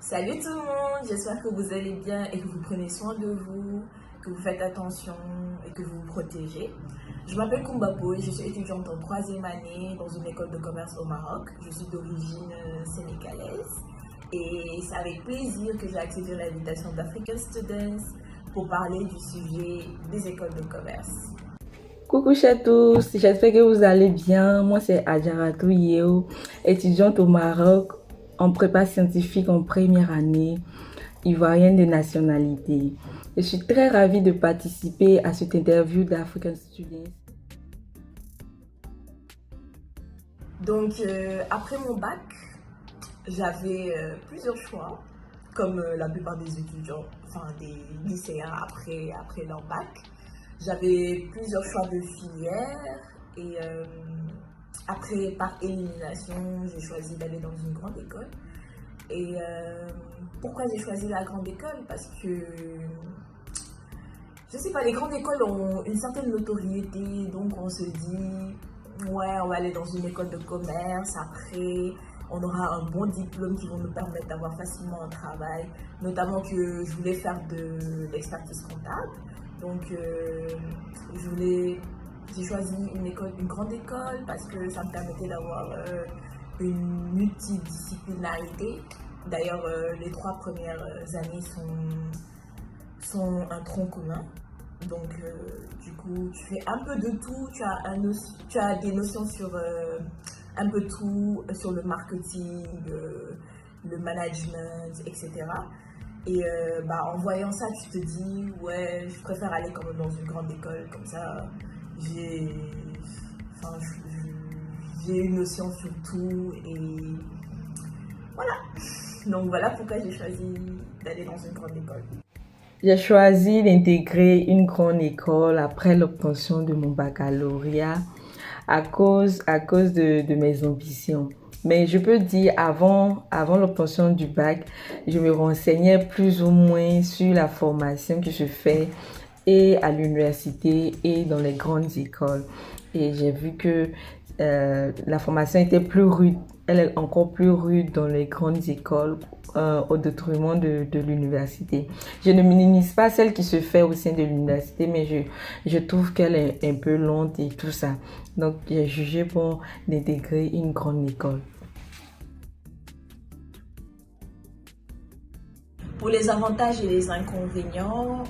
Salut tout le monde, j'espère que vous allez bien et que vous prenez soin de vous, que vous faites attention et que vous vous protégez. Je m'appelle Kumbapo et je suis étudiante en 3e année dans une école de commerce au Maroc. Je suis d'origine sénégalaise et c'est avec plaisir que j'ai accepté l'invitation d'African Students pour parler du sujet des écoles de commerce. Coucou à tous, j'espère que vous allez bien. Moi, c'est Adjaratou Yeo, étudiante au Maroc en prépa scientifique en première année, ivoirienne de nationalité. Je suis très ravie de participer à cette interview d'African Students. Donc, après mon bac, j'avais plusieurs choix, comme la plupart des étudiants, enfin des lycéens après leur bac. J'avais plusieurs choix de filières et après, par élimination, j'ai choisi d'aller dans une grande école. Et pourquoi j'ai choisi la grande école? Parce que, je sais pas, les grandes écoles ont une certaine notoriété, donc on se dit, ouais, on va aller dans une école de commerce, après, on aura un bon diplôme qui va nous permettre d'avoir facilement un travail, notamment que je voulais faire de l'expertise comptable. Donc, j'ai choisi une grande école parce que ça me permettait d'avoir une multidisciplinarité. D'ailleurs, les 3 premières années sont un tronc commun. Donc, du coup, tu fais un peu de tout. Tu as des notions sur un peu tout, sur le marketing, le management, etc. Et en voyant ça, tu te dis, ouais, je préfère aller quand même dans une grande école, comme ça, j'ai une notion sur tout, et voilà. Donc voilà pourquoi j'ai choisi d'aller dans une grande école. J'ai choisi d'intégrer une grande école après l'obtention de mon baccalauréat à cause de mes ambitions. Mais je peux dire, avant l'obtention du bac, je me renseignais plus ou moins sur la formation que je fais et à l'université et dans les grandes écoles. Et j'ai vu que la formation était plus rude, elle est encore plus rude dans les grandes écoles au détriment de l'université. Je ne minimise pas celle qui se fait au sein de l'université, mais je trouve qu'elle est un peu lente et tout ça. Donc, j'ai jugé bon d'intégrer une grande école. Pour les avantages et les inconvénients,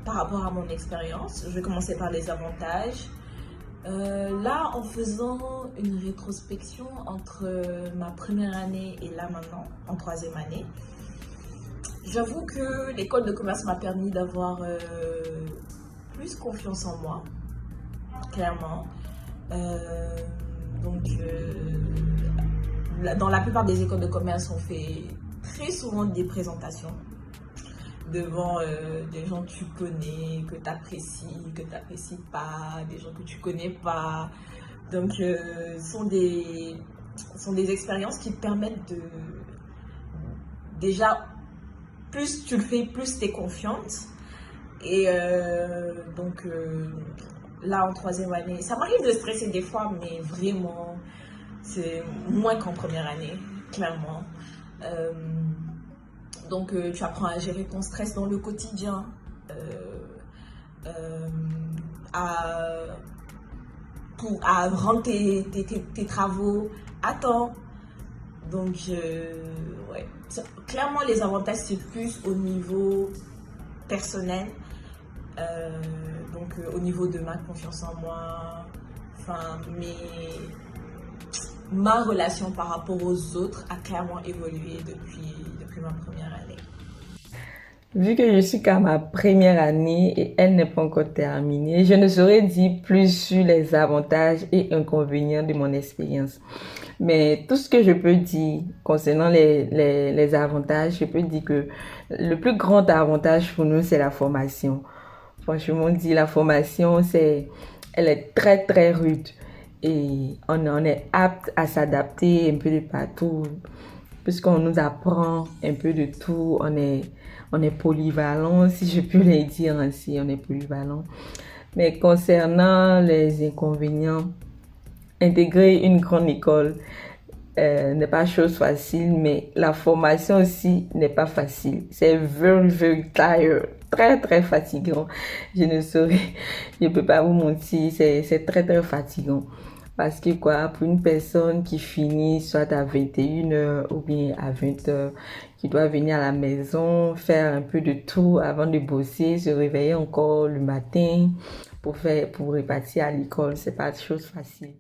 par rapport à mon expérience, je vais commencer par les avantages. Là, en faisant une rétrospection entre ma première année et là maintenant, en 3e année, j'avoue que l'école de commerce m'a permis d'avoir plus confiance en moi, clairement. Dans la plupart des écoles de commerce, on fait très souvent des présentations devant des gens que tu connais, que tu apprécies pas, des gens que tu connais pas. Donc, ce sont des expériences qui te permettent de... Déjà, plus tu le fais, plus tu es confiante. Et là, en 3e année, ça m'arrive de stresser des fois, mais vraiment, c'est moins qu'en première année, clairement. Donc, tu apprends à gérer ton stress dans le quotidien, à rendre tes travaux à temps. Donc, ouais. Clairement, les avantages, c'est plus au niveau personnel. Au niveau de ma confiance en moi, ma relation par rapport aux autres a clairement évolué depuis ma première année. Vu que je suis qu'à ma première année et elle n'est pas encore terminée, je ne saurais dire plus sur les avantages et inconvénients de mon expérience. Mais tout ce que je peux dire concernant les avantages, je peux dire que le plus grand avantage pour nous, c'est la formation. Franchement dit, la formation, elle est très très rude et on est apte à s'adapter un peu de partout puisqu'on nous apprend un peu de tout. On est polyvalent, si je peux le dire ainsi, on est polyvalent. Mais concernant les inconvénients, intégrer une grande école, n'est pas chose facile, mais la formation aussi n'est pas facile. C'est very, very tired. Très, très fatigant. Je peux pas vous mentir, c'est très, très fatigant. Parce que quoi, pour une personne qui finit soit à 21h ou bien à 20h, qui doit venir à la maison, faire un peu de tout avant de bosser, se réveiller encore le matin pour repartir à l'école, c'est pas chose facile.